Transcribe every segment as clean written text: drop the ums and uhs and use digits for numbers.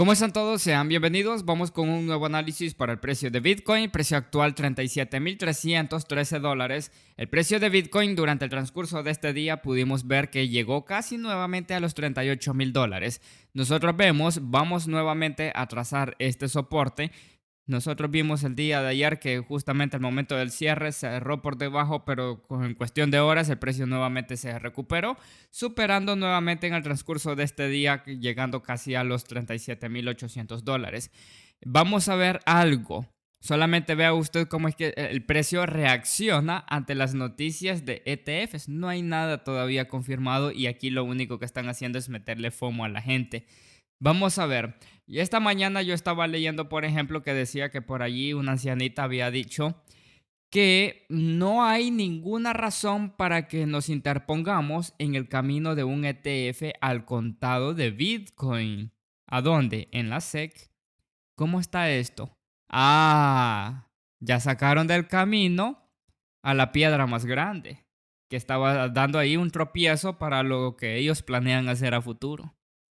¿Cómo están todos? Sean bienvenidos. Vamos con un nuevo análisis para el precio de Bitcoin. Precio actual $37,313. El precio de Bitcoin durante el transcurso de este día pudimos ver que llegó casi nuevamente a los $38,000. Nosotros vamos nuevamente a trazar este soporte. Nosotros vimos el día de ayer que justamente al momento del cierre cerró por debajo, pero en cuestión de horas el precio nuevamente se recuperó, superando nuevamente en el transcurso de este día, llegando casi a los $37,800. Vamos a ver algo. Solamente vea usted cómo es que el precio reacciona ante las noticias de ETFs. No hay nada todavía confirmado y aquí lo único que están haciendo es meterle FOMO a la gente. Vamos a ver. Y esta mañana yo estaba leyendo, por ejemplo, que decía que por allí una ancianita había dicho que no hay ninguna razón para que nos interpongamos en el camino de un ETF al contado de Bitcoin. ¿A dónde? En la SEC. ¿Cómo está esto? Ah, ya sacaron del camino a la piedra más grande, que estaba dando ahí un tropiezo para lo que ellos planean hacer a futuro.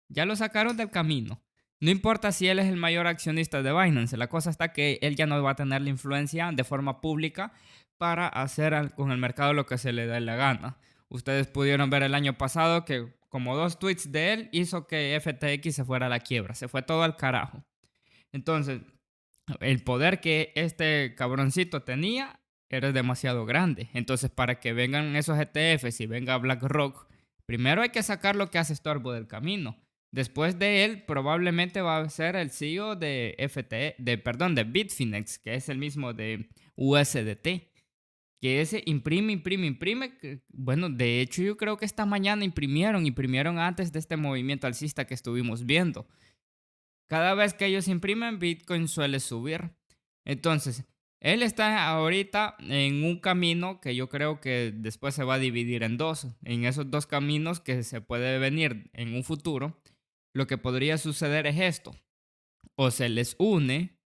Ya lo sacaron del camino. No importa si él es el mayor accionista de Binance, la cosa está que él ya no va a tener la influencia de forma pública para hacer con el mercado lo que se le dé la gana. Ustedes pudieron ver el año pasado que como 2 tweets de él hizo que FTX se fuera a la quiebra, se fue todo al carajo. Entonces, el poder que este cabroncito tenía era demasiado grande. Entonces, para que vengan esos ETFs y venga BlackRock, primero hay que sacar lo que hace estorbo del camino. Después de él, probablemente va a ser el CEO de de Bitfinex, que es el mismo de USDT. Que ese imprime. Bueno, de hecho, yo creo que esta mañana imprimieron antes de este movimiento alcista que estuvimos viendo. Cada vez que ellos imprimen, Bitcoin suele subir. Entonces, él está ahorita en un camino que yo creo que después se va a dividir en dos. En esos dos caminos que se puede venir en un futuro, lo que podría suceder es esto. O se les une,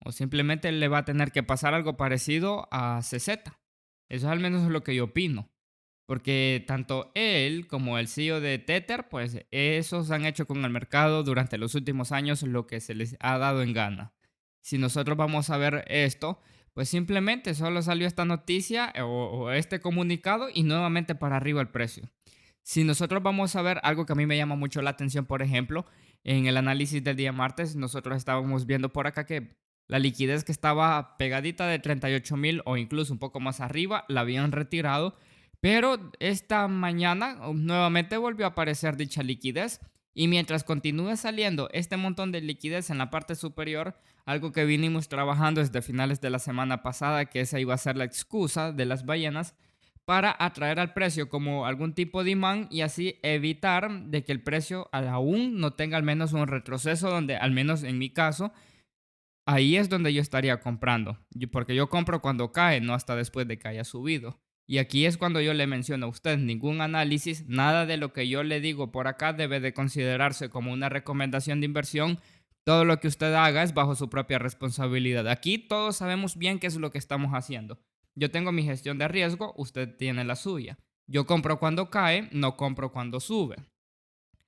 o simplemente le va a tener que pasar algo parecido a CZ. Eso es al menos lo que yo opino. Porque tanto él como el CEO de Tether, pues esos han hecho con el mercado durante los últimos años lo que se les ha dado en gana. Si nosotros vamos a ver esto, pues simplemente solo salió esta noticia o este comunicado y nuevamente para arriba el precio. Si nosotros vamos a ver algo que a mí me llama mucho la atención, por ejemplo, en el análisis del día martes, nosotros estábamos viendo por acá que la liquidez que estaba pegadita de 38,000 o incluso un poco más arriba, la habían retirado, pero esta mañana nuevamente volvió a aparecer dicha liquidez y mientras continúe saliendo este montón de liquidez en la parte superior, algo que vinimos trabajando desde finales de la semana pasada, que esa iba a ser la excusa de las ballenas para atraer al precio como algún tipo de imán y así evitar de que el precio aún no tenga al menos un retroceso donde al menos en mi caso ahí es donde yo estaría comprando, porque yo compro cuando cae, no hasta después de que haya subido. Y aquí es cuando yo le menciono a usted, ningún análisis, nada de lo que yo le digo por acá debe de considerarse como una recomendación de inversión. Todo lo que usted haga es bajo su propia responsabilidad. Aquí todos sabemos bien qué es lo que estamos haciendo. Yo tengo mi gestión de riesgo, usted tiene la suya. Yo compro cuando cae, no compro cuando sube.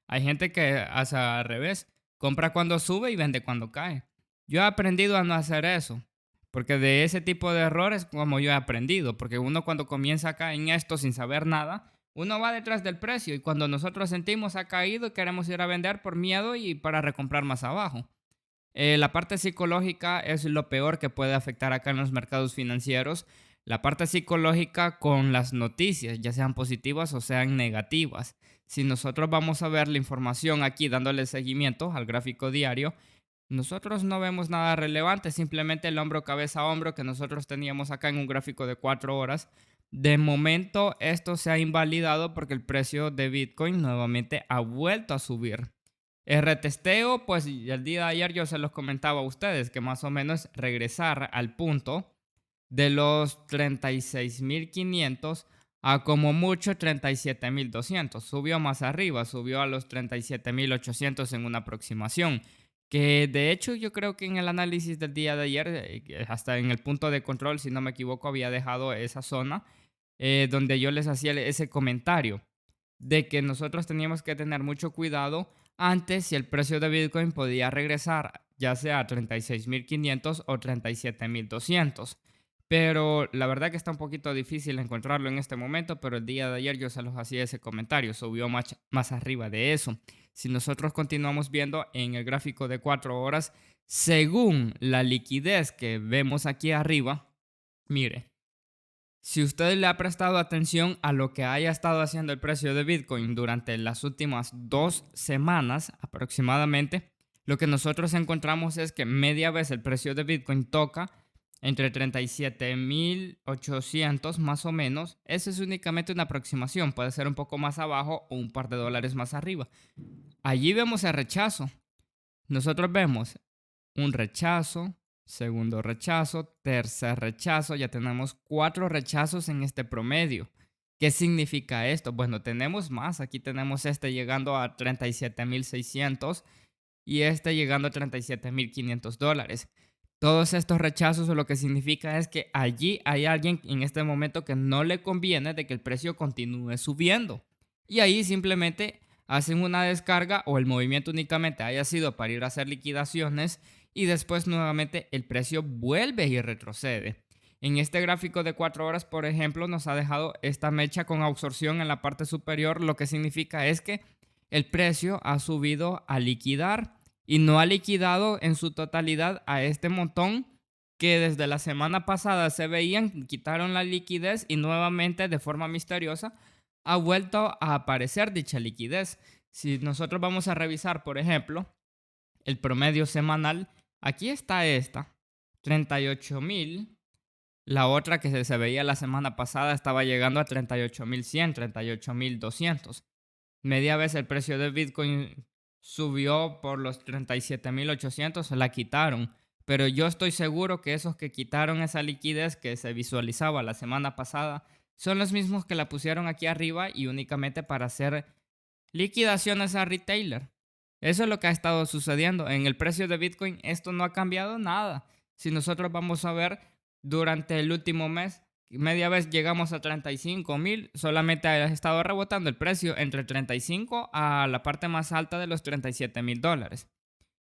Hay gente que hace al revés, compra cuando sube y vende cuando cae. Yo he aprendido a no hacer eso, porque de ese tipo de errores como yo he aprendido, porque uno cuando comienza acá en esto sin saber nada, uno va detrás del precio y cuando nosotros sentimos ha caído y queremos ir a vender por miedo y para recomprar más abajo. La parte psicológica es lo peor que puede afectar acá en los mercados financieros. La parte psicológica con las noticias, ya sean positivas o sean negativas. Si nosotros vamos a ver la información aquí dándole seguimiento al gráfico diario, nosotros no vemos nada relevante, simplemente el hombro, cabeza, hombro que nosotros teníamos acá en un gráfico de 4 horas. De momento esto se ha invalidado porque el precio de Bitcoin nuevamente ha vuelto a subir. El retesteo, pues el día de ayer yo se los comentaba a ustedes que más o menos regresar al punto de los 36,500 a como mucho 37,200. Subió más arriba, subió a los 37,800 en una aproximación. Que de hecho yo creo que en el análisis del día de ayer, hasta en el punto de control, si no me equivoco, había dejado esa zona donde yo les hacía ese comentario de que nosotros teníamos que tener mucho cuidado antes si el precio de Bitcoin podía regresar ya sea a 36.500 o 37.200. Pero la verdad que está un poquito difícil encontrarlo en este momento, pero el día de ayer yo se los hacía ese comentario, subió más arriba de eso. Si nosotros continuamos viendo en el gráfico de 4 horas, según la liquidez que vemos aquí arriba, mire, si usted le ha prestado atención a lo que haya estado haciendo el precio de Bitcoin durante las últimas 2 semanas aproximadamente, lo que nosotros encontramos es que media vez el precio de Bitcoin toca entre 37.800 más o menos. Eso es únicamente una aproximación, puede ser un poco más abajo o un par de dólares más arriba. Allí vemos el rechazo. Nosotros vemos un rechazo, segundo rechazo, tercer rechazo. Ya tenemos 4 rechazos en este promedio. ¿Qué significa esto? Bueno, tenemos más. Aquí tenemos este llegando a 37.600 y este llegando a 37.500 dólares. Todos estos rechazos lo que significa es que allí hay alguien en este momento que no le conviene de que el precio continúe subiendo. Y ahí simplemente hacen una descarga o el movimiento únicamente haya sido para ir a hacer liquidaciones y después nuevamente el precio vuelve y retrocede. En este gráfico de 4 horas, por ejemplo, nos ha dejado esta mecha con absorción en la parte superior, lo que significa es que el precio ha subido a liquidar y no ha liquidado en su totalidad a este montón que desde la semana pasada se veían, quitaron la liquidez y nuevamente de forma misteriosa ha vuelto a aparecer dicha liquidez. Si nosotros vamos a revisar, por ejemplo, el promedio semanal, aquí está esta, 38.000. La otra que se veía la semana pasada estaba llegando a 38.100, 38.200. Media vez el precio de Bitcoin subió por los 37.800, la quitaron. Pero yo estoy seguro que esos que quitaron esa liquidez que se visualizaba la semana pasada son los mismos que la pusieron aquí arriba y únicamente para hacer liquidaciones a retailer. Eso es lo que ha estado sucediendo. En el precio de Bitcoin esto no ha cambiado nada. Si nosotros vamos a ver durante el último mes, media vez llegamos a 35.000, solamente ha estado rebotando el precio entre 35 a la parte más alta de los 37.000 dólares.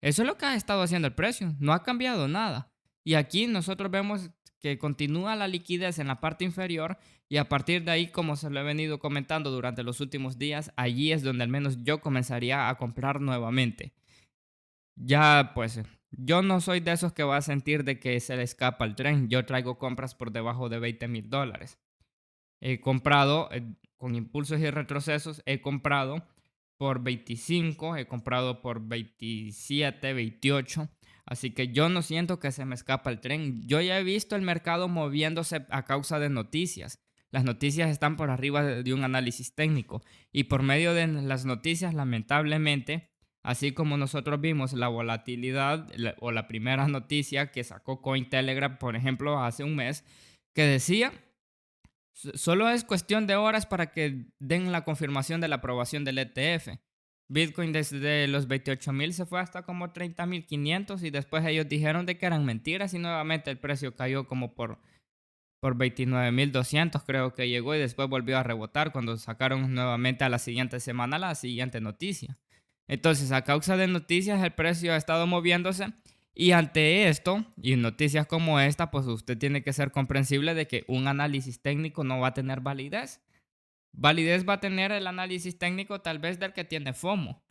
Eso es lo que ha estado haciendo el precio, no ha cambiado nada. Y aquí nosotros vemos que continúa la liquidez en la parte inferior y a partir de ahí, como se lo he venido comentando durante los últimos días, allí es donde al menos yo comenzaría a comprar nuevamente. Ya pues, yo no soy de esos que va a sentir de que se le escapa el tren. Yo traigo compras por debajo de 20.000 dólares. He comprado con impulsos y retrocesos, he comprado por 25, he comprado por 27, 28. Así que yo no siento que se me escapa el tren. Yo ya he visto el mercado moviéndose a causa de noticias. Las noticias están por arriba de un análisis técnico y por medio de las noticias, lamentablemente, así como nosotros vimos la volatilidad o la primera noticia que sacó Cointelegraph, por ejemplo, hace un mes, que decía solo es cuestión de horas para que den la confirmación de la aprobación del ETF. Bitcoin desde los 28.000 se fue hasta como 30.500 y después ellos dijeron de que eran mentiras y nuevamente el precio cayó como por 29.200 creo que llegó y después volvió a rebotar cuando sacaron nuevamente a la siguiente semana la siguiente noticia. Entonces, a causa de noticias, el precio ha estado moviéndose y ante esto y noticias como esta, pues usted tiene que ser comprensible de que un análisis técnico no va a tener validez. Validez va a tener el análisis técnico tal vez del que tiene FOMO.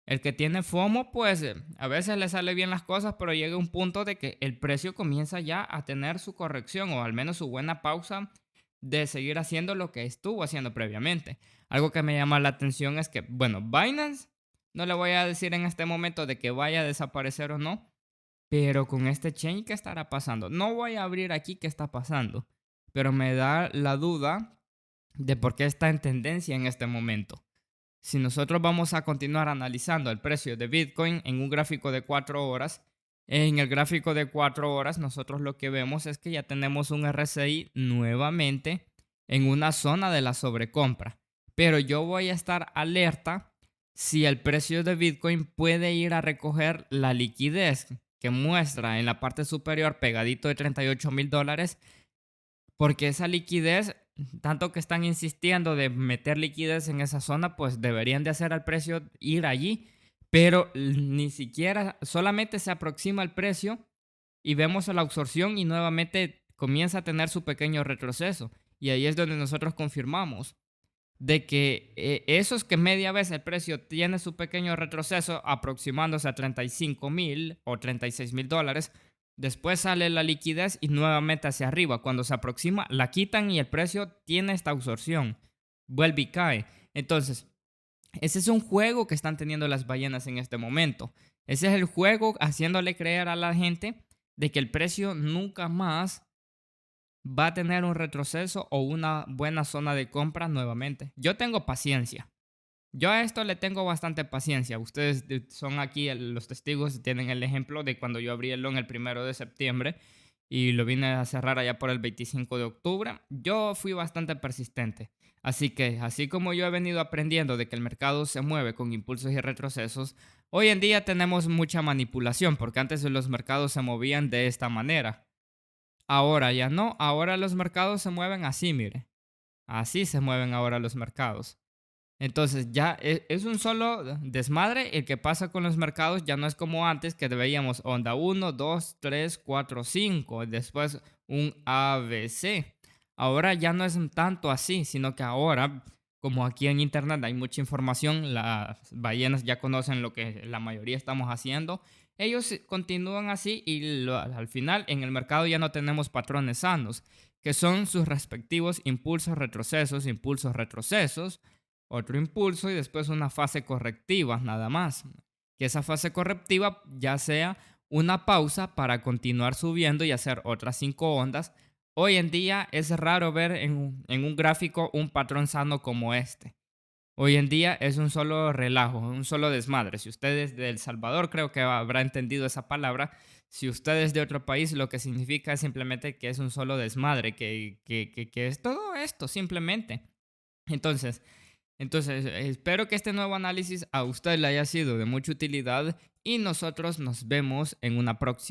El que tiene FOMO, pues a veces le sale bien las cosas, pero llega un punto de que el precio comienza ya a tener su corrección o al menos su buena pausa de seguir haciendo lo que estuvo haciendo previamente. Algo que me llama la atención es que, bueno, Binance, no le voy a decir en este momento de que vaya a desaparecer o no, pero con este chain, ¿qué estará pasando? No voy a abrir aquí qué está pasando, pero me da la duda de por qué está en tendencia en este momento. Si nosotros vamos a continuar analizando el precio de Bitcoin en un gráfico de 4 horas, en el gráfico de 4 horas nosotros lo que vemos es que ya tenemos un RSI nuevamente en una zona de la sobrecompra. Pero yo voy a estar alerta si el precio de Bitcoin puede ir a recoger la liquidez que muestra en la parte superior pegadito de 38.000 dólares, porque esa liquidez tanto que están insistiendo de meter liquidez en esa zona, pues deberían de hacer al precio ir allí, pero ni siquiera, solamente se aproxima el precio y vemos la absorción y nuevamente comienza a tener su pequeño retroceso. Y ahí es donde nosotros confirmamos de que esos que media vez el precio tiene su pequeño retroceso aproximándose a 35,000 o 36,000 dólares, después sale la liquidez y nuevamente hacia arriba. Cuando se aproxima, la quitan y el precio tiene esta absorción, vuelve y cae. Entonces, ese es un juego que están teniendo las ballenas en este momento. Ese es el juego haciéndole creer a la gente de que el precio nunca más va a tener un retroceso o una buena zona de compra nuevamente. Yo tengo paciencia. Yo a esto le tengo bastante paciencia. Ustedes son aquí los testigos, tienen el ejemplo de cuando yo abrí el long el 1 de septiembre y lo vine a cerrar allá por el 25 de octubre. Yo fui bastante persistente. Así que, así como yo he venido aprendiendo de que el mercado se mueve con impulsos y retrocesos, hoy en día tenemos mucha manipulación porque antes los mercados se movían de esta manera. Ahora ya no, ahora los mercados se mueven así, mire. Así se mueven ahora los mercados. Entonces ya es un solo desmadre el que pasa con los mercados, ya no es como antes que veíamos onda 1, 2, 3, 4, 5, después un ABC. Ahora ya no es tanto así, sino que ahora, como aquí en internet hay mucha información, las ballenas ya conocen lo que la mayoría estamos haciendo, ellos continúan así y al final en el mercado ya no tenemos patrones sanos, que son sus respectivos impulsos, retrocesos, otro impulso y después una fase correctiva, nada más. Que esa fase correctiva ya sea una pausa para continuar subiendo y hacer otras 5 ondas. Hoy en día es raro ver en un gráfico un patrón sano como este. Hoy en día es un solo relajo, un solo desmadre. Si usted es de El Salvador, creo que habrá entendido esa palabra. Si usted es de otro país, lo que significa es simplemente que es un solo desmadre, que es todo esto, simplemente. Entonces, entonces, espero que este nuevo análisis a usted le haya sido de mucha utilidad y nosotros nos vemos en una próxima.